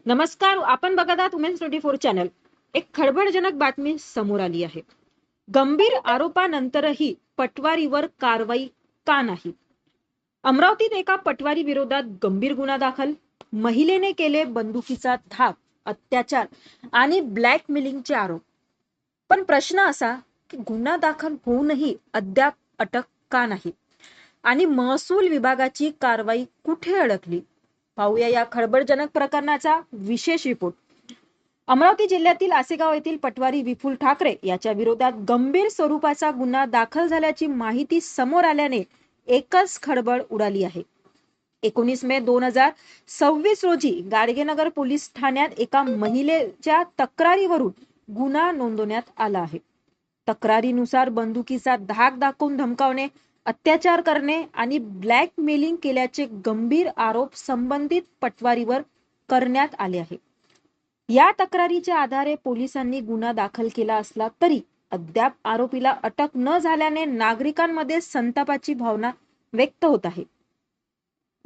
नमस्कार, आपण बघत आहात वुमेन्स 24 चॅनल. एक खळबळजनक बातमी समोर आली आहे. गंभीर आरोपानंतरही पटवारीवर कारवाई का नाही? अमरावतीत एका पटवारी विरोधात गंभीर गुन्हा दाखल. महिलेने केले बंदुकीचा धाक, अत्याचार आणि ब्लॅकमेलिंगचे आरोप. पण प्रश्न असा की गुन्हा दाखल होऊनही अद्याप अटक का नाही? आणि महसूल विभागाची कारवाई कुठे अडकली? पाहूया या खळबळजनक प्रकरणाचा विशेष रिपोर्ट. अमरावती जिल्ह्यातील आसेगाव येथील पटवारी विपुल ठाकरे याच्या विरोधात गंभीर स्वरूपाचा गुन्हा दाखल झाल्याची माहिती समोर आल्याने एकच खळबळ उडाली आहे. 19 मे 2026 रोजी गाडगेनगर पोलीस ठाण्यात एका महिलेच्या तक्रारीवरून गुन्हा नोंदवण्यात आला आहे. तक्रारीनुसार बंदुकीचा धाक दाखवून धमकावणे, अत्याचार करणे आणि ब्लॅकमेलिंग केल्याचे गंभीर आरोप संबंधित पटवारीवर करण्यात आले आहे. या तक्रारीच्या आधारे पोलिसांनी गुन्हा दाखल केला असला तरी अद्याप आरोपीला अटक न झाल्याने नागरिकांमध्ये संतापाची भावना व्यक्त होत आहे.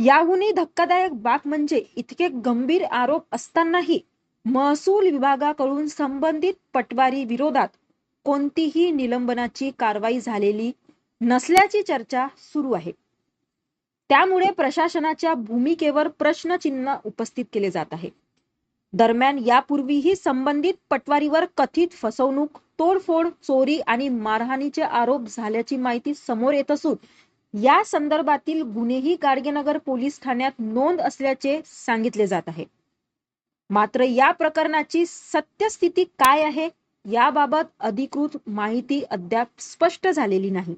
याहूनही धक्कादायक बाब म्हणजे इतके गंभीर आरोप असतानाही महसूल विभागाकडून संबंधित पटवारी विरोधात कोणतीही निलंबनाची कारवाई झालेली नसल्याची चर्चा सुरू आहे. त्यामुळे प्रशासनाच्या भूमिकेवर प्रश्नचिन्ह उपस्थित केले जात आहे. दरम्यान यापूर्वीही संबंधित पटवारीवर कथित फसवणूक, तोडफोड, चोरी आणि मारहाणीचे आरोप झाल्याची माहिती समोर येत असून या संदर्भातील गुन्हेही गाडगेनगर पोलीस ठाण्यात नोंद असल्याचे सांगितले जात आहे. मात्र या प्रकरणाची सत्यस्थिती काय आहे याबाबत अधिकृत माहिती अद्याप स्पष्ट झालेली नाही.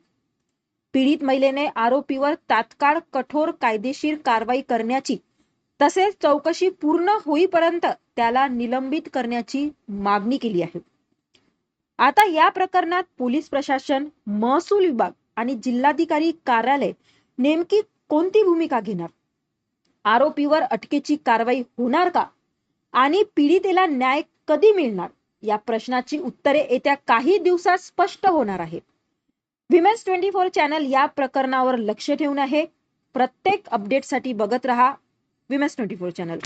पीडित महिलेने आरोपीवर तात्काळ कठोर कायदेशीर कारवाई करण्याची तसेच चौकशी पूर्ण होईपर्यंत त्याला निलंबित करण्याची मागणी केली आहे. आता या प्रकरणात पोलीस प्रशासन, महसूल विभाग आणि जिल्हाधिकारी कार्यालय नेमकी कोणती भूमिका घेणार? आरोपीवर अटकेची कारवाई होणार का? आणि पीडितेला न्याय कधी मिळणार? या प्रश्नाची उत्तरे येत्या काही दिवसात स्पष्ट होणार आहे. विमेन्स 24 चॅनल या प्रकरणावर लक्ष ठेवून आहे. प्रत्येक अपडेटसाठी बघत रहा विमेन्स 24 चॅनल.